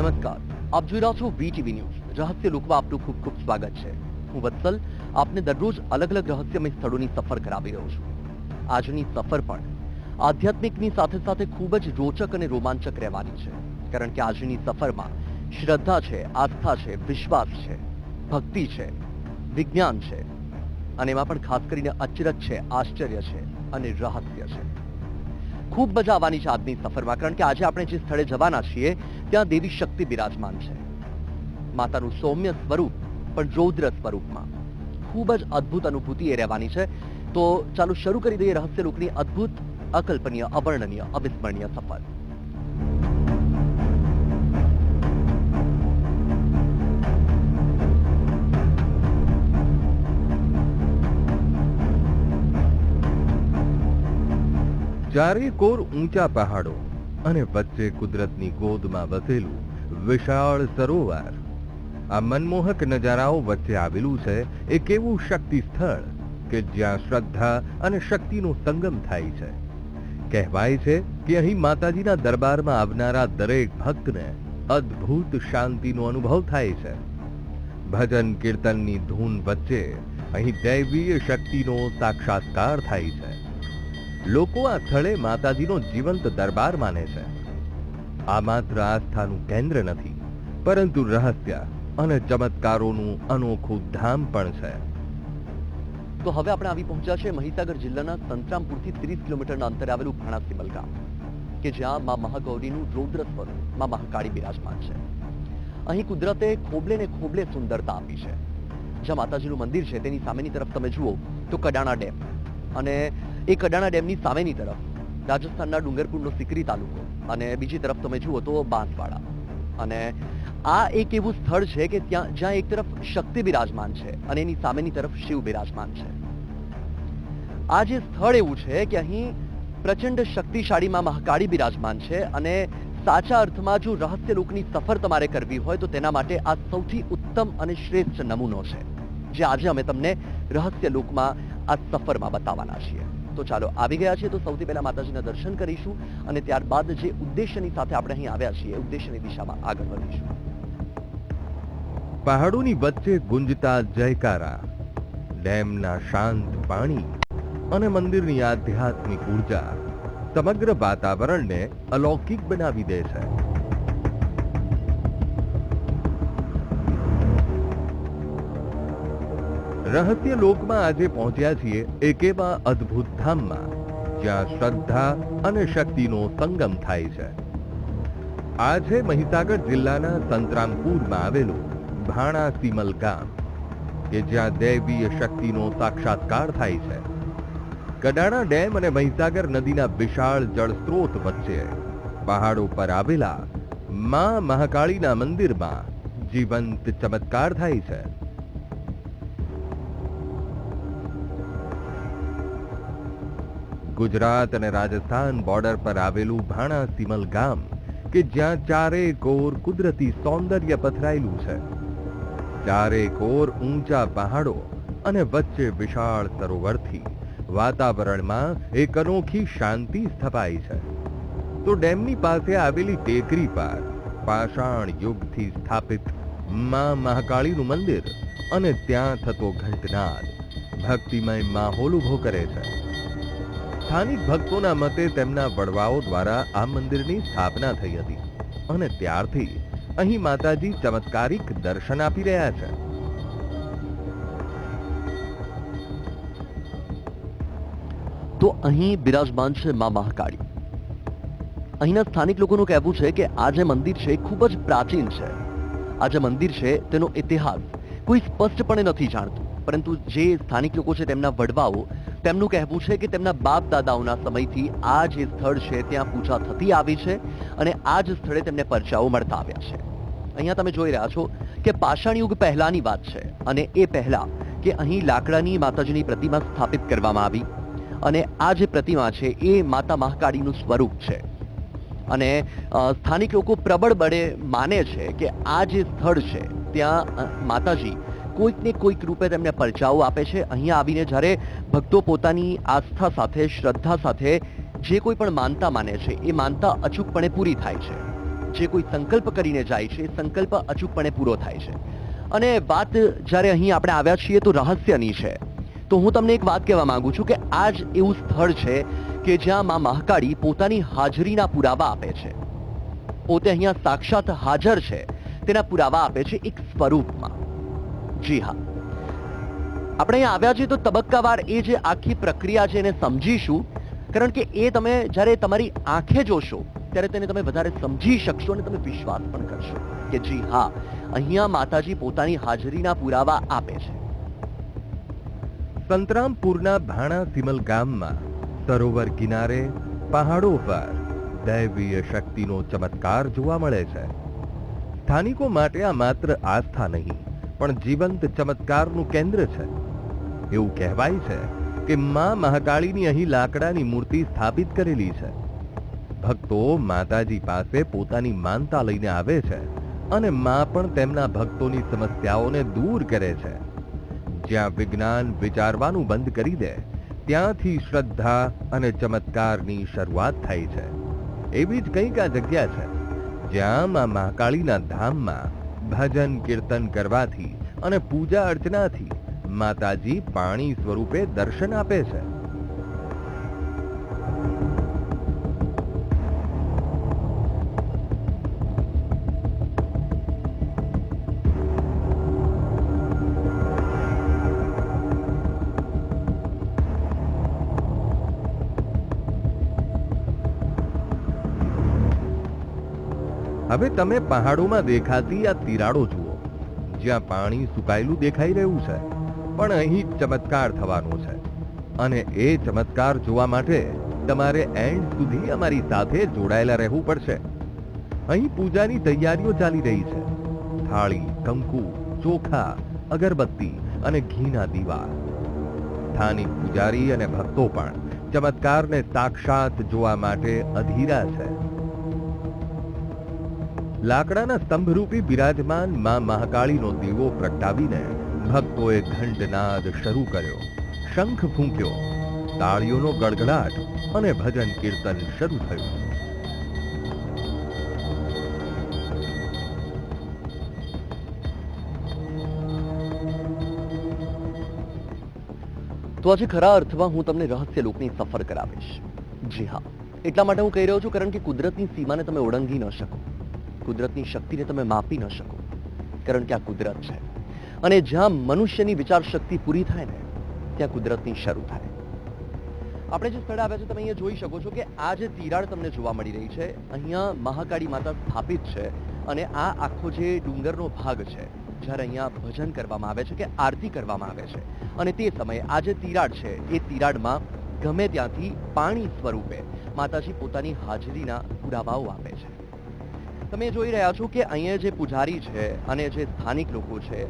નમસ્કાર, આપ જોઈ રહ્યા છો વીટીવી ન્યૂઝ રહસ્ય લોકમાં આપનું ખૂબ ખૂબ સ્વાગત છે. હું વત્સલ આપને દરરોજ અલગ અલગ રહસ્યમય સ્થળોની સફર કરાવી રહ્યો છું. આજની સફર પણ આધ્યાત્મિકની સાથે સાથે ખૂબ જ રોચક અને રોમાંચક રહેવાની છે, કારણ કે આજની સફરમાં શ્રદ્ધા છે, આસ્થા છે, વિશ્વાસ છે, ભક્તિ છે, વિજ્ઞાન છે અને એમાં પણ ખાસ કરીને અચરજ છે, આશ્ચર્ય છે અને રહસ્ય છે. ખૂબ મજા આવવાની છે આજની સફરમાં, કારણ કે આજે આપણે જે સ્થળે જવાના છીએ ત્યાં દેવી શક્તિ બિરાજમાન છે. માતાનું સૌમ્ય સ્વરૂપ પણ રૌદ્ર સ્વરૂપમાં ખૂબ જ અદ્ભુત અનુભૂતિ એ રહેવાની છે. તો ચાલો શરૂ કરી દઈએ રહસ્ય લોકની અદ્ભુત, અકલ્પનીય, અવર્ણનીય, અવિસ્મરણીય સફર. ચારે કોર ઊંચા પહાડો અને વચ્ચે કુદરતની ગોદમાં વસેલું વિશાળ સરોવર. આ મનમોહક નજારાઓ વચ્ચે આવેલું છે એક એવું શક્તિ સ્થળ કે જ્યાં શ્રદ્ધા અને શક્તિનો સંગમ થાય છે. કહેવાય છે કે અહીં માતાજીના દરબારમાં આવનારા દરેક ભક્તને અદ્ભુત શાંતિનો અનુભવ થાય છે. ભજન કીર્તનની ધૂન વચ્ચે અહીં દૈવીય શક્તિનો સાક્ષાત્કાર થાય છે. લોકો આ સ્થળે માતાજીનો જીવંત દરબાર માને છે. આ માત્ર આસ્થાનું કેન્દ્ર નથી, પરંતુ રહસ્ય અને ચમત્કારોનું અનોખું ધામ પણ છે. તો હવે આપણે આવી પહોંચ્યા છે મહીસાગર જિલ્લાના સંતરામપુરથી 30 કિલોમીટરના અંતરે આવેલું ભાણાસીમલ ગામ, કે જ્યાં મા મહાગૌરીનું રૌદ્ર સ્વરૂપ મા મહાકાળી બિરાજમાન છે. અહીં કુદરતે ખોબલે ને ખોબલે સુંદરતા આપી છે. જ્યાં માતાજીનું મંદિર છે તેની સામેની તરફ તમે જુઓ તો કડાણા ડેમ, અને એ કડાણા ડેમની સામેની તરફ રાજસ્થાનના ડુંગરપુરનો સિકરી તાલુકો, અને બીજી તરફ તમે જુઓ તો બાંસવાડા. અને આ એક એવું સ્થળ છે કે જ્યાં એક તરફ શક્તિ બિરાજમાન છે અને એની સામેની તરફ શિવ બિરાજમાન છે. આ જે સ્થળ એવું છે કે અહીં પ્રચંડ શક્તિશાળી માં મહાકાળી બિરાજમાન છે, અને સાચા અર્થમાં જો રહસ્ય લોકની સફર તમારે કરવી હોય તો તેના માટે આ સૌથી ઉત્તમ અને શ્રેષ્ઠ નમૂનો છે, જે આજે અમે તમને રહસ્ય લોકમાં આ સફરમાં બતાવવાના છીએ. તો ચાલો આવી ગયા છીએ તો સૌથી પહેલા માતાજીના દર્શન કરીશું અને ત્યારબાદ જે ઉદ્દેશ્યની સાથે આપણે અહીં આવ્યા છીએ ઉદ્દેશ્યની દિશામાં આગળ વધીશું. પહાડોની વચ્ચે ગુંજતા જયકારા, ડેમના શાંત પાણી અને મંદિરની આધ્યાત્મિક ઉર્જા સમગ્ર વાતાવરણને અલૌકિક બનાવી દે છે. રહસ્ય લોકમાં આજે પહોંચ્યા છીએ એક એવા અદ્ભુત ધામમાં જ્યાં શ્રદ્ધા અને શક્તિનો સંગમ થાય છે. આ છે મહીસાગર જિલ્લાના સંતરામપુરમાં આવેલું ભાણાસીમલ ગામ, કે જ્યાં દૈવીય શક્તિનો સાક્ષાત્કાર થાય છે. કડાણા ડેમ અને મહીસાગર નદીના વિશાળ જળસ્ત્રોત વચ્ચે પહાડો પર આવેલા મા મહાકાળીના મંદિરમાં જીવંત ચમત્કાર થાય છે. ગુજરાત અને રાજસ્થાન બોર્ડર પર આવેલું ભાણાસીમલ ગામ, કે જ્યાં ચારે કોર કુદરતી સૌંદર્ય પથરાયેલું છે. ચારે કોર ઊંચા પહાડો અને વચ્ચે વિશાળ સરોવરથી વાતાવરણમાં એક અનોખી શાંતિ સ્થપાઈ છે. તો ડેમની પાસે આવેલી ટેકરી પર પાષાણ યુગથી સ્થાપિત મા મહાકાળીનું મંદિર અને ત્યાં થતો ઘંટનાદ ભક્તિમય માહોલ ઉભો કરે છે. સ્થાનિક ભક્તોના મતે તેમના વડવાઓ દ્વારા આ મંદિરની સ્થાપના થઈ હતી અને ત્યારથી અહીં માતાજી ચમત્કારિક દર્શન આપી રહ્યા છે. તો અહીં બિરાજમાન છે મા મહાકાળી. અહીંના સ્થાનિક લોકોનું કહેવું છે કે આ જે મંદિર છે ખૂબ જ પ્રાચીન છે. આ જે મંદિર છે તેનો ઇતિહાસ કોઈ સ્પષ્ટપણે નથી જાણતું, પરંતુ જે સ્થાનિક લોકો છે તેમના વડવાઓ, તેમનું કહેવું છે કે તેમના બાપ દાદાઓના સમયથી આ જે સ્થળ છે ત્યાં પૂજા થતી આવી છે અને આ જ સ્થળે તેમને પરચાઓ મળતા આવ્યા છે. અહીંયા તમે જોઈ રહ્યા છો કે પાષાણ યુગ પહેલાની વાત છે, અને એ પહેલા કે અહીં લાકડાની માતાજીની પ્રતિમા સ્થાપિત કરવામાં આવી, અને આ જે પ્રતિમા છે એ માતા મહાકાળીનું સ્વરૂપ છે. અને સ્થાનિક લોકો પ્રબળ બળે માને છે કે આ જે સ્થળ છે ત્યાં માતાજી કોઈક ને કોઈક રૂપે તેમને પરચાઓ આપે છે. અહીંયા આવીને જ્યારે ભક્તો પોતાની આસ્થા સાથે, શ્રદ્ધા સાથે જે કોઈ પણ માનતા માને છે એ માનતા અચૂકપણે પૂરી થાય છે. જે કોઈ સંકલ્પ કરીને જાય છે એ સંકલ્પ અચૂકપણે પૂરો થાય છે. અને વાત જ્યારે અહીં આપણે આવ્યા છીએ તો રહસ્યની છે. તો હું તમને એક વાત કહેવા માંગુ છું કે આ જ એવું સ્થળ છે કે જ્યાં માં મહાકાળી પોતાની હાજરીના પુરાવા આપે છે. પોતે અહીંયા સાક્ષાત હાજર છે તેના પુરાવા આપે છે એક સ્વરૂપમાં. જી હા, આપણે અહીંયા આવ્યા છીએ તો તબક્કાવાર એ જે આખી પ્રક્રિયા છે એને સમજીશું, કારણ કે એ તમે જ્યારે તમારી આંખે જોશો ત્યારે તેને તમે વધારે સમજી શકશો અને તમે વિશ્વાસ પણ કરશો કે જી હા, અહીંયા માતાજી પોતાની હાજરીના પુરાવા આપે છે. સંતરામપુરના ભાણા સિમલ ગામમાં સરોવર કિનારે પહાડો પર દૈવીય શક્તિનો ચમત્કાર જોવા મળે છે. સ્થાનિકો માટે આ માત્ર આસ્થા નહીં પણ જીવંત ચમત્કારનું કેન્દ્ર છે. એવું કહેવાય છે કે માં મહાકાળીની અહીં લાકડાની મૂર્તિ સ્થાપિત કરેલી છે. ભક્તો માતાજી પાસે પોતાની માનતા લઈને આવે છે અને માં પણ તેમના ભક્તોની સમસ્યાઓને દૂર કરે છે. જ્યાં વિજ્ઞાન વિચારવાનું બંધ કરી દે ત્યાંથી શ્રદ્ધા અને ચમત્કારની શરૂઆત થાય છે. એવી જ કંઈક આ જગ્યા છે જ્યાં માં મહાકાળીના ધામમાં ભજન કીર્તન કરવાથી અને પૂજા અર્ચનાથી માતાજી પાણી સ્વરૂપે દર્શન આપે છે. હવે તમે પહાડોમાં દેખાતી આ તિરાડો જુઓ, જ્યાં પાણી સુકાયેલું દેખાઈ રહ્યું છે, પણ અહીં ચમત્કાર થવાનો છે. અને એ ચમત્કાર જોવા માટે તમારે એન્ડ સુધી અમારી સાથે જોડાયેલા રહેવું પડશે. અહીં પૂજાની તૈયારીઓ ચાલી રહી છે. થાળી, કંકુ, ચોખા, અગરબત્તી અને ઘીના દીવા. સ્થાનિક પૂજારી અને ભક્તો પણ ચમત્કારને સાક્ષાત જોવા માટે અધીરા છે. લાકડાના સ્તંભરૂપી બિરાજમાન માં મહાકાળીનો દીવો પ્રગટાવીને ભક્તોએ ઘંટનાદ શરૂ કર્યો, શંખ ફૂંક્યો, તાળીઓનો ગડગડાટ અને ભજન કીર્તન શરૂ થયું. તો આજે ખરા અર્થમાં હું તમને રહસ્ય લોકની સફર કરાવીશ. જી હા, એટલા માટે હું કહી રહ્યો છું કારણ કે કુદરતની સીમાને તમે ઓળંગી ન શકો, કુદરતની શક્તિને તમે માપી ન શકો, કારણ કે આ કુદરત છે. અને જ્યાં મનુષ્યની વિચાર શક્તિ પૂરી થાય ને ત્યાં કુદરતની શરૂ થાય. આપણે જે સ્થળે આવ્યા છે તમે અહીંયા જોઈ શકો છો કે આ જે તિરાડ તમને જોવા મળી રહી છે, અહીંયા મહાકાળી માતા સ્થાપિત છે. અને આ આખો જે ડુંગરનો ભાગ છે, જ્યારે અહીંયા ભજન કરવામાં આવે છે કે આરતી કરવામાં આવે છે, અને તે સમયે આ જે તિરાડ છે એ તિરાડમાં ગમે ત્યાંથી પાણી સ્વરૂપે માતાજી પોતાની હાજરીના પુરાવાઓ આપે છે. તમે જોઈ રહ્યા છો કે અહીંયા જે પૂજારી છે અને જે સ્થાનિક લોકો છે,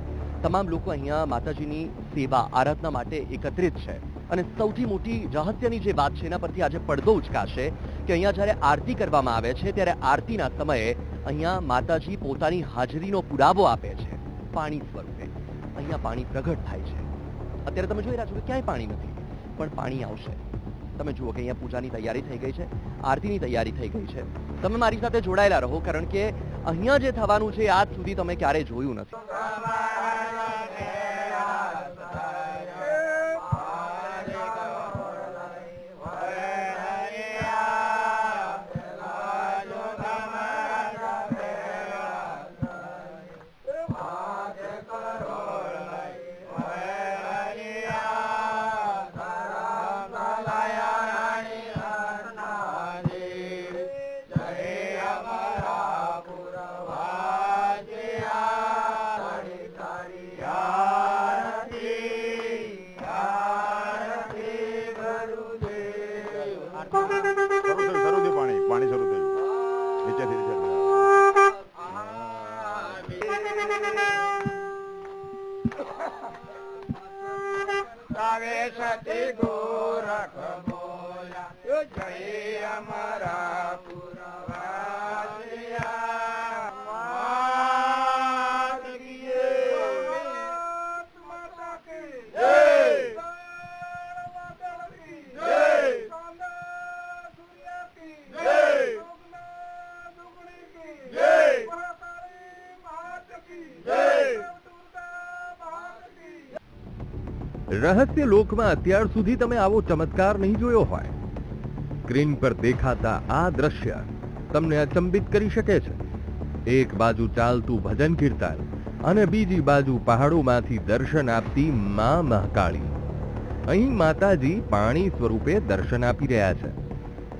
તમામ લોકો અહીંયા માતાજીની સેવા આરાધના માટે એકત્રિત છે. અને સૌથી મોટી રહસ્યની જે વાત છે એના પરથી આજે પડદો ઉચકાશે કે અહીંયા જ્યારે આરતી કરવામાં આવે છે ત્યારે આરતીના સમયે અહીંયા માતાજી પોતાની હાજરીનો પુરાવો આપે છે પાણી સ્વરૂપે. અહીંયા પાણી પ્રગટ થાય છે. અત્યારે તમે જોઈ રહ્યા છો કે ક્યાંય પાણી નથી, પણ પાણી આવશે. તમે જુઓ કે અહીંયા પૂજાની તૈયારી થઈ ગઈ છે, આરતીની તૈયારી થઈ ગઈ છે. તમે મારી સાથે જોડાયેલા રહો, કારણ કે અહીંયા જે થવાનું છે આજ સુધી તમે ક્યારેય જોયું નથી. સતી ગોરખ બોલા જય અમારા પુરવાસિયા માત કી માતા કી જય માતા કી જય સૂર્ય કી જય દુગણી કી જય રહસ્ય લોકમાં અત્યાર સુધી તમે આવો ચમત્કાર નહીં જોયો હોય. સ્ક્રીન પર દેખાતા આ દ્રશ્ય તમને અચંબિત કરી શકે છે. એક બાજુ ચાલતું ભજન કીર્તન અને બીજી બાજુ પહાડોમાંથી દર્શન આપતી માં મહાકાળી. અહીં માતાજી પાણી સ્વરૂપે દર્શન આપી રહ્યા છે.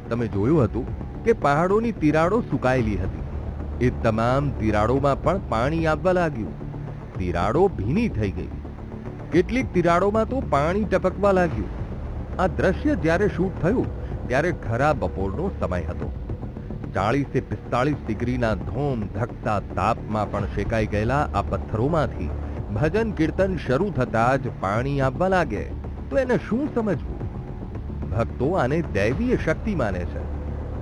તમે જોયું હતું કે પહાડોની તિરાડો સુકાયેલી હતી. એ તમામ તિરાડોમાં પણ પાણી આવવા લાગ્યું. તિરાડો ભીની થઈ ગઈ. કેટલીક તિરાડોમાં તો પાણી ટપકવા લાગ્યું. આ દ્રશ્ય જ્યારે શૂટ થયું ત્યારે ખરા બપોરનો સમય હતો. 40 થી 45 ડિગ્રીના ધોમ ધકતા તાપમાં પણ શેકાઈ ગયેલા આ પથ્થરોમાંથી ભજન કીર્તન શરૂ થતા જ પાણી આવવા લાગે તો એને શું સમજવું? ભક્તો આને દૈવીય શક્તિ માને છે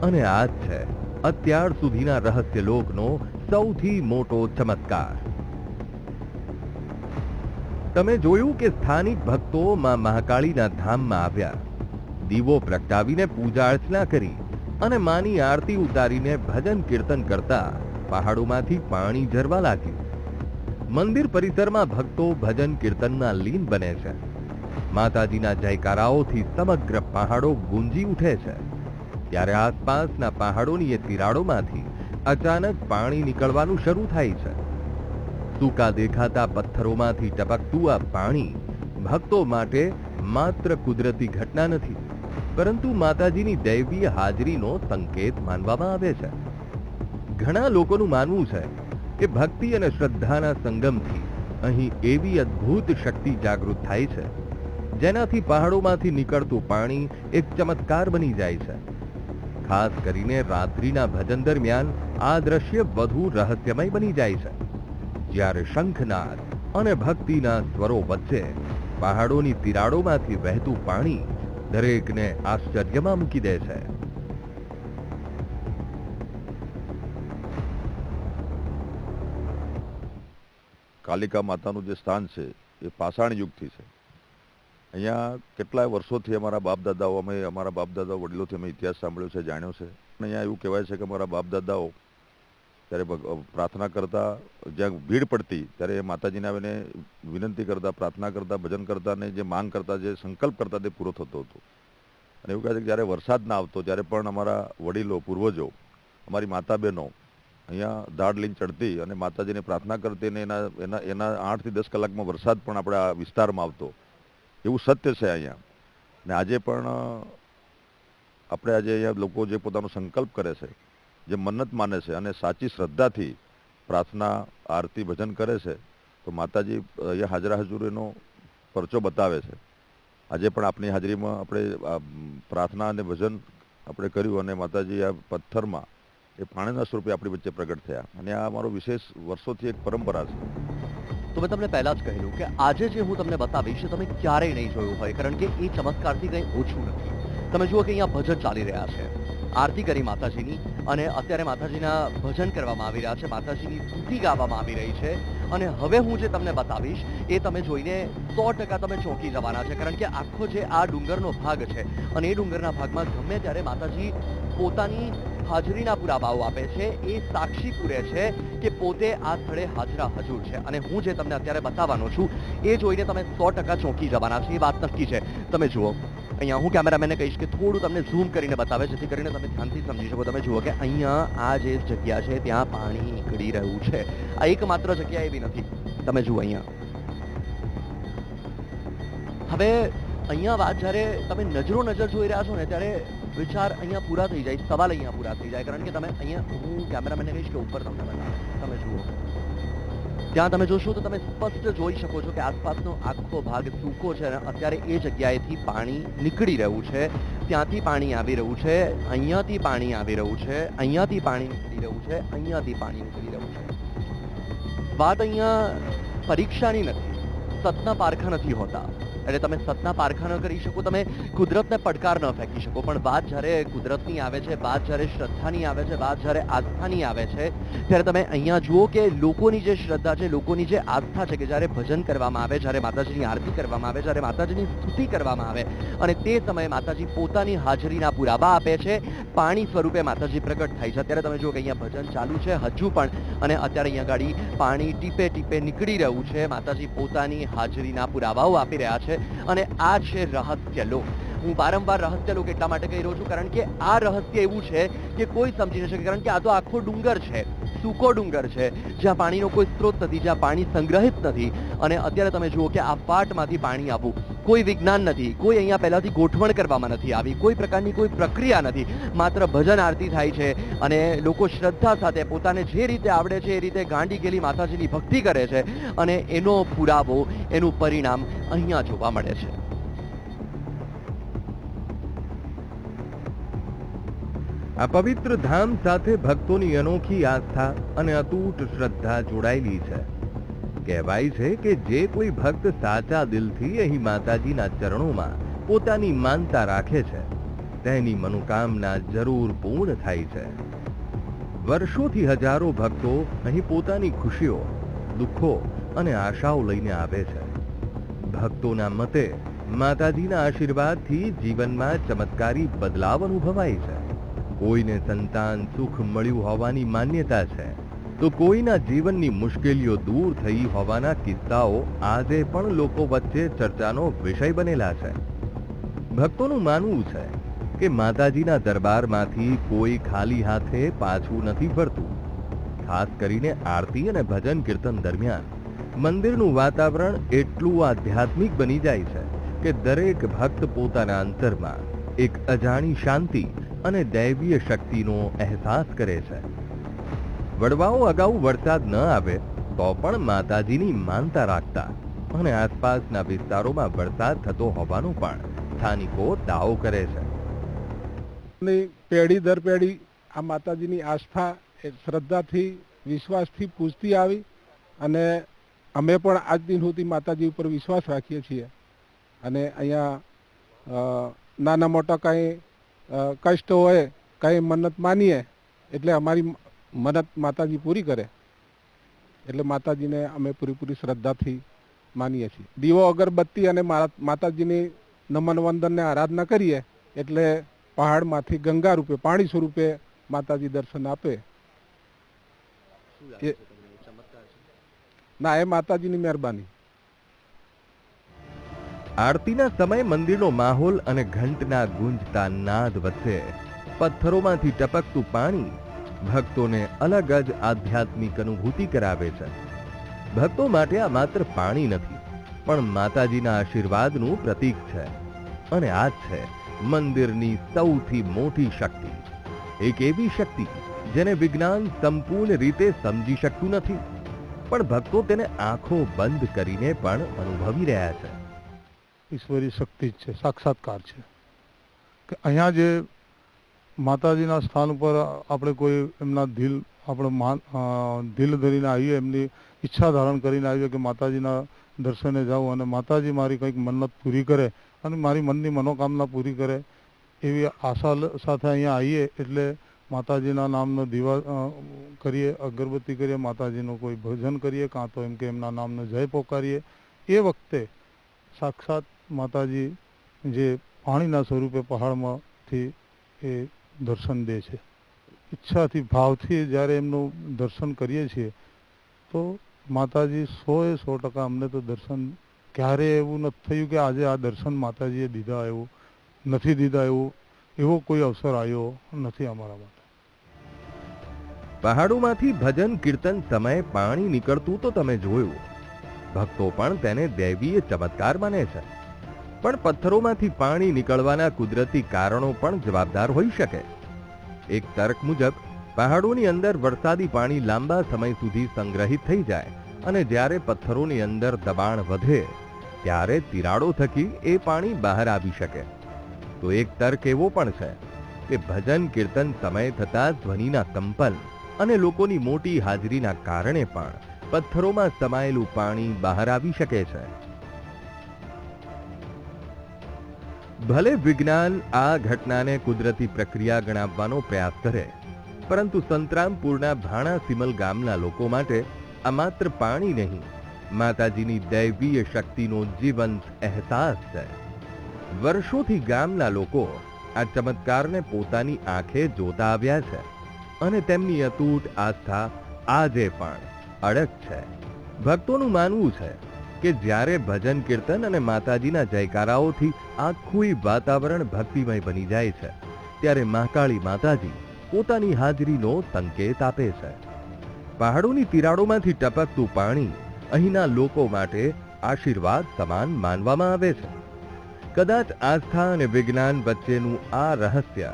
અને આ જ છે અત્યાર સુધીના રહસ્ય લોકનો સૌથી મોટો ચમત્કાર. તમે જોયું કે સ્થાનિક ભક્તો માં મહાકાળીના ધામમાં આવ્યા, દીવો પ્રગટાવીને પૂજા અર્ચના કરી અને માની આરતી ઉતારીને ભજન કીર્તન કરતા પહાડોમાંથી પાણી ઝરવા લાગ્યું. મંદિર પરિસરમાં ભક્તો ભજન કીર્તનમાં લીન બને છે. માતાજીના જયકારાઓથી સમગ્ર પહાડો ગુંજી ઉઠે છે. ત્યારે આસપાસના પહાડોની એ તિરાડોમાંથી અચાનક પાણી નીકળવાનું શરૂ થાય છે. સૂકા દેખાતા પથ્થરોમાંથી ટપકતું આ પાણી ભક્તો માટે માત્ર કુદરતી ઘટના નથી, પરંતુ માતાજીની દૈવીય હાજરીનો સંકેત માનવામાં આવે છે. ઘણા લોકોનું માનવું છે કે ભક્તિ અને શ્રદ્ધાના સંગમથી અહીં એવી અદ્ભુત શક્તિ જાગૃત થાય છે જેનાથી પહાડોમાંથી નીકળતું પાણી એક ચમત્કાર બની જાય છે. ખાસ કરીને રાત્રિના ભજન દરમિયાન આ દ્રશ્ય વધુ રહસ્યમય બની જાય છે, જ્યારે શંખનાદ અને ભક્તિના સ્વરો વચ્ચે પહાડોની તિરાડોમાંથી વહેતું પાણી દરેકને આશ્ચર્યમાં મૂકી દે છે. કાલિકા માતાનું જે સ્થાન છે એ પાષાણ યુગથી છે. અહીંયા કેટલાય વર્ષોથી અમારા બાપદાદાઓ વડીલોથી અમે ઇતિહાસ સાંભળ્યો છે, જાણ્યો છે. અહીંયા એવું કહેવાય છે કે અમારા બાપદાદાઓ ત્યારે પ્રાર્થના કરતા, જ્યાં ભીડ પડતી ત્યારે માતાજીને આવીને વિનંતી કરતા, પ્રાર્થના કરતા, ભજન કરતા અને જે માંગ કરતા, જે સંકલ્પ કરતા તે પૂરો થતો હતો. અને એવું કહે છે કે જ્યારે વરસાદ ના આવતો ત્યારે પણ અમારા વડીલો, પૂર્વજો, અમારી માતા બહેનો અહીંયા દાઢ લઈને ચડતી અને માતાજીને પ્રાર્થના કરતી અને એના 8 થી 10 કલાકમાં વરસાદ પણ આપણા વિસ્તારમાં આવતો. એવું સત્ય છે અહીંયા. ને આજે પણ આપણે અહીંયા લોકો જે પોતાનો સંકલ્પ કરે છે, જે મન્નત માને છે અને સાચી શ્રદ્ધાથી પ્રાર્થના, આરતી, ભજન કરે છે તો માતાજી અહીંયા હાજરા હજુરીનો પરચો બતાવે છે. આજે પણ આપણી હાજરીમાં આપણે પ્રાર્થના અને ભજન આપણે કર્યું અને માતાજી આ પથ્થરમાં એ પાણીના સ્વરૂપે આપણી વચ્ચે પ્રગટ થયા અને આ અમારો વિશેષ વર્ષોથી એક પરંપરા છે. તો મેં તમને પહેલા જ કહેલું કે આજે જે હું તમને બતાવીશ તમે ક્યારેય નહીં જોયું હોય, કારણ કે એ ચમત્કારથી કંઈ ઓછું નથી. તમે જુઓ કે અહીંયા ભજન ચાલી રહ્યા છે, આરતી કરી માતાજીની અને અત્યારે માતાજીના ભજન કરવામાં આવી રહ્યા છે, માતાજીની સ્તુતિ ગાવામાં આવી રહી છે. અને હવે હું જે તમને બતાવીશ એ તમે જોઈને 100% તમે ચોંકી જવાના છે, કારણ કે આખો જે આ ડુંગરનો ભાગ છે અને એ ડુંગરના ભાગમાં ગમે ત્યારે માતાજી પોતાની હાજરીના પુરાવાઓ આપે છે, એ સાક્ષી પૂરે છે કે પોતે આ સ્થળે હાજરા હજુર છે. અને હું જે તમને અત્યારે બતાવવાનો છું એ જોઈને તમે 100% ચોંકી જવાના છે, એ વાત નક્કી છે. તમે જુઓ અહીંયા હું કેમેરામેનને કહીશ કે થોડું તમને ઝૂમ કરીને બતાવે, જેથી કરીને તમે ધ્યાનથી સમજી શકો. તમે જુઓ કે અહીંયા આ જે જગ્યા છે ત્યાં પાણી નીકળી રહ્યું છે. આ એકમાત્ર જગ્યા એવી નથી. તમે જુઓ અહીંયા હવે અહીંયા વાત જ્યારે તમે નજર જોઈ રહ્યા છો ને ત્યારે વિચાર અહીંયા પૂરા થઈ જાય, સવાલ અહીંયા પૂરા થઈ જાય. કારણ કે તમે અહીંયા હું કેમેરામેનને કહીશ કે ઉપર તમને બતાવે. તમે જુઓ ત્યાં તમે જોશો તો તમે સ્પષ્ટ જોઈ શકો છો કે આસપાસનો આખો ભાગ સૂકો છે અને અત્યારે એ જગ્યાએથી પાણી નીકળી રહ્યું છે. ત્યાંથી પાણી આવી રહ્યું છે, અહીંયાથી પાણી આવી રહ્યું છે, અહીંયાથી પાણી નીકળી રહ્યું છે, અહીંયાથી પાણી નીકળી રહ્યું છે. વાત અહીંયા પરીક્ષાની નથી, સતના પારખા નથી હોતા. એટલે તમે સતના પારખા ન કરી શકો, તમે કુદરતને પડકાર ન ફેંકી શકો. પણ વાત જ્યારે કુદરતની આવે છે, વાત જ્યારે શ્રદ્ધાની આવે છે, વાત જ્યારે આસ્થાની આવે છે, ત્યારે તમે અહીંયા જુઓ કે લોકોની જે શ્રદ્ધા છે, લોકોની જે આસ્થા છે, કે જ્યારે ભજન કરવામાં આવે, જ્યારે માતાજીની આરતી કરવામાં આવે, જ્યારે માતાજીની સ્તુતિ કરવામાં આવે અને તે સમયે માતાજી પોતાની હાજરીના પુરાવા આપે છે, પાણી સ્વરૂપે માતાજી પ્રગટ થાય છે. અત્યારે તમે જુઓ કે અહીંયા ભજન ચાલુ છે હજુ પણ, અને અત્યારે અહીંયા ગાડી પાણી ટીપે ટીપે નીકળી રહ્યું છે. માતાજી પોતાની હાજરીના પુરાવાઓ આપી રહ્યા છે. અને આ છે રહસ્યલોક. હું વારંવાર રહસ્યલોક એટલા માટે કહી રહ્યો છું કારણ કે આ રહસ્ય એવું છે કે કોઈ સમજી ન શકે, કારણ કે આ તો આખો ડુંગર છે, સૂકો ડુંગર છે, જ્યાં પાણીનો કોઈ સ્ત્રોત નથી, જ્યાં પાણી સંગ્રહિત નથી. અને અત્યારે તમે જુઓ કે આ પાટમાંથી પાણી આવવું, કોઈ વિજ્ઞાન નથી, કોઈ અહીંયા પહેલાથી ગોઠવણ કરવામાં નથી આવી, કોઈ પ્રકારની કોઈ પ્રક્રિયા નથી, માત્ર ભજન આરતી થાય છે અને લોકો શ્રદ્ધા સાથે પોતાને જે રીતે આવડે છે એ રીતે ગાંડી ગેલી માતાજીની ભક્તિ કરે છે અને એનો પુરાવો, એનું પરિણામ અહીંયા જોવા મળે છે. આ પવિત્ર ધામ સાથે ભક્તોની અનોખી આસ્થા અને અતૂટ શ્રદ્ધા જોડાયેલી છે. કહેવાય છે કે જે કોઈ ભક્ત સાચા દિલથી અહીં માતાજીના ચરણોમાં પોતાની માનતા રાખે છે તેની મનોકામના જરૂર પૂર્ણ થાય છે. વર્ષોથી હજારો ભક્તો અહીં પોતાની ખુશીઓ, દુઃખો અને આશાઓ લઈને આવે છે. ભક્તોના મતે માતાજીના આશીર્વાદથી જીવનમાં ચમત્કારી બદલાવ અનુભવાય છે. કોઈને સંતાન સુખ મળ્યું હોવાની માન્યતા છે, તો કોઈના જીવનની મુશ્કેલીઓ દૂર થઈ હોવાના કિસ્સાઓ આજે પણ લોકો વચ્ચે ચર્ચાનો વિષય બનેલા છે. ભક્તોનું માનવું છે કે માતાજીના દરબારમાંથી કોઈ ખાલી હાથે પાછું નથી ફરતું. ખાસ કરીને આરતી અને ભજન કીર્તન દરમિયાન મંદિરનું વાતાવરણ એટલું આધ્યાત્મિક બની જાય છે કે દરેક ભક્ત પોતાના અંતરમાં એક અજાણી શાંતિ અને દૈવીય શક્તિનો અહેસાસ કરે છે. વડવાઓ અગાઉ વરસાદ ન આવે તો પણ માતાજીની માનતા રાખતા અને આસપાસના વિસ્તારોમાં વરસાદ થતો હોવાનો પણ સ્થાનિકો દાવો કરે છે. પેઢી દર પેઢી આ માતાજીની આસ્થા શ્રદ્ધાથી, વિશ્વાસથી પૂજતી આવી અને અમે પણ આજ દિન સુધી માતાજી ઉપર વિશ્વાસ રાખીએ છીએ. અને અહીંયા નાના મોટા કાંઈ કષ્ટ હોય, કાંઈ મન્નત માનીએ એટલે અમારી મન્નત માતાજી પૂરી કરે. એટલે માતાજીને અમે પૂરી શ્રદ્ધાથી માનીએ છીએ. દીવો, અગરબત્તી અને માતાજીની નમન વંદનને આરાધના કરીએ એટલે પહાડમાંથી ગંગા રૂપે, પાણી સ્વરૂપે માતાજી દર્શન આપે. ના, એ માતાજીની મહેરબાની. આરતીના સમયે મંદિરનો માહોલ અને ઘંટના ગુંજતા નાદ વચ્ચે પથ્થરોમાંથી ટપકતું પાણી ભક્તોને અલગ જ આધ્યાત્મિક અનુભૂતિ કરાવે છે. ભક્તો માટે આ માત્ર પાણી નથી, પણ માતાજીના આશીર્વાદનું પ્રતીક છે. અને આ છે મંદિરની સૌથી મોટી શક્તિ. એક એવી શક્તિ જેને વિજ્ઞાન સંપૂર્ણ રીતે સમજી શકતું નથી, પણ ભક્તો તેને આંખો બંધ કરીને પણ અનુભવી રહ્યા છે. ઈશ્વરી શક્તિ જ છે, સાક્ષાત્કાર છે. કે અહીંયા જે માતાજીના સ્થાન ઉપર આપણે કોઈ એમના દિલ ધરીને આવીએ, એમની ઈચ્છા ધારણ કરીને આવીએ કે માતાજીના દર્શને જાઉં અને માતાજી મારી કંઈક મન્નત પૂરી કરે અને મારી મનની મનોકામના પૂરી કરે, એવી આશા સાથે અહીંયા આવીએ એટલે માતાજીના નામનો દીવા કરીએ, અગરબત્તી કરીએ, માતાજીનું કોઈ ભજન કરીએ, કાં તો એમ કે એમના નામનો જય પોકારીએ. એ વખતે સાક્ષાત માતાજી જે પાણીના સ્વરૂપે પહાડમાંથી એ દર્શન દે છે. ઈચ્છાથી, ભાવથી જ્યારે એમનું દર્શન કરીએ છીએ તો માતાજી 100% અમને તો દર્શન ક્યારેય એવું નથી થયું કે આજે આ દર્શન માતાજીએ દીધા, એવું નથી દીધા, એવો કોઈ અવસર આવ્યો નથી અમારા માટે. પહાડોમાંથી ભજન કીર્તન સમયે પાણી નીકળતું તો તમે જોયું. ભક્તો પણ તેને દૈવીય ચમત્કાર માને છે. પણ પથ્થરોમાંથી પાણી નીકળવાના કુદરતી કારણો પણ જવાબદાર હોઈ શકે. એક તર્ક મુજબ પહાડોની અંદર વરસાદી પાણી લાંબા સમય સુધી સંગ્રહિત થઈ જાય અને જ્યારે પથ્થરોની અંદર દબાણ વધે ત્યારે તિરાડો થકી એ પાણી બહાર આવી શકે. તો એક તર્ક એવો પણ છે કે ભજન કીર્તન સમયે થતા ધ્વનિના કંપન અને લોકોની મોટી હાજરીના કારણે પણ પથ્થરોમાં સમાયેલું પાણી બહાર આવી શકે છે. ભલે વિજ્ઞાન આ ઘટનાને કુદરતી પ્રક્રિયા ગણાવવાનો પ્રયાસ કરે, પરંતુ સંતરામપુરના ભાણા સિમલ ગામના લોકો માટે આ માત્ર પાણી નહીં, માતાજીની દૈવીય શક્તિનો જીવંત અહેસાસ છે. વર્ષોથી ગામના લોકો આ ચમત્કારને પોતાની આંખે જોતા આવ્યા છે અને તેમની અતૂટ આસ્થા આજે પણ અડગ છે. ભક્તોનું માનવું છે કે જ્યારે ભજન કીર્તન અને માતાજીના જયકારાઓથી આખું વાતાવરણ ભક્તિમય બની જાય છે, ત્યારે મહાકાળી માતાજી પોતાની હાજરીનો સંકેત આપે છે. પહાડોની તિરાડોમાંથી ટપકતું પાણી અહીંના લોકો માટે આશીર્વાદ સમાન માનવામાં આવે છે. કદાચ આસ્થા અને વિજ્ઞાન વચ્ચેનું આ રહસ્ય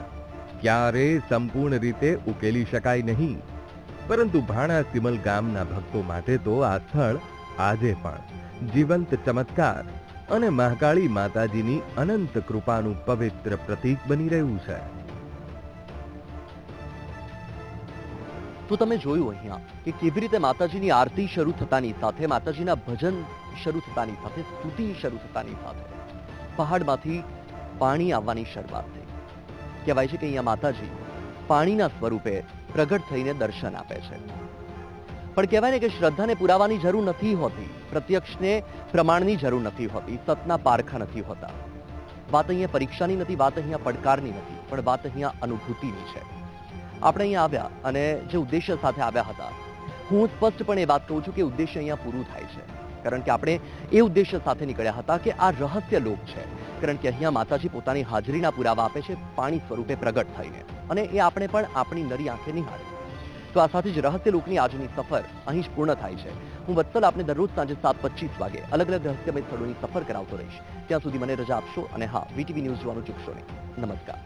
ક્યારેય સંપૂર્ણ રીતે ઉકેલી શકાય નહીં, પરંતુ ભાણા સિમલ ગામના ભક્તો માટે તો આ સ્થળ આજે પણ જીવંત ચમત્કાર અને મહાકાળી માતાજીની અનંત કૃપાનું પવિત્ર પ્રતીક બની રહ્યું છે. તો તમે જોયું અહીંયા કે કેવી રીતે માતાજીની આરતી શરૂ થતાની સાથે, માતાજીના ભજન શરૂ થતાની સાથે, સ્તુતિ શરૂ થતાની સાથે પહાડમાંથી પાણી આવવાની શરૂઆત થઈ. કહેવાય છે કે અહીંયા માતાજી પાણીના સ્વરૂપે પ્રગટ થઈને દર્શન આપે છે. પણ કહેવાય ને કે શ્રદ્ધાને પુરાવાની જરૂર નથી હોતી, પ્રત્યક્ષને પ્રમાણની જરૂર નથી હોતી, સતના પારખા નથી હોતા. વાત અહીંયા પરીક્ષાની નથી, વાત અહીંયા પડકારની નથી, પણ વાત અહીંયા અનુભૂતિની છે. આપણે અહીંયા આવ્યા અને જે ઉદ્દેશ્ય સાથે આવ્યા હતા, હું સ્પષ્ટપણે એ વાત કહું છું કે ઉદ્દેશ્ય અહીંયા પૂરું થાય છે. કારણ કે આપણે એ ઉદ્દેશ્ય સાથે નીકળ્યા હતા કે આ રહસ્ય લોક છે, કારણ કે અહીંયા માતાજી પોતાની હાજરીના પુરાવા આપે છે પાણી સ્વરૂપે પ્રગટ થઈને, અને એ આપણે પણ આપણી નરી આંખે નિહાળીએ. તો આ સાથે જ રહસ્ય લોકની આજની સફર અહીં જ પૂર્ણ થાય છે. હું વત્સલ આપને દરરોજ સાંજે 7:25 વાગે અલગ અલગ રહસ્યમય સ્થળોની સફર કરાવતો રહીશ. ત્યાં સુધી મને રજા આપશો, અને હા, વીટીવી ન્યૂઝ જોવાનું ચૂકશો નહીં. નમસ્કાર.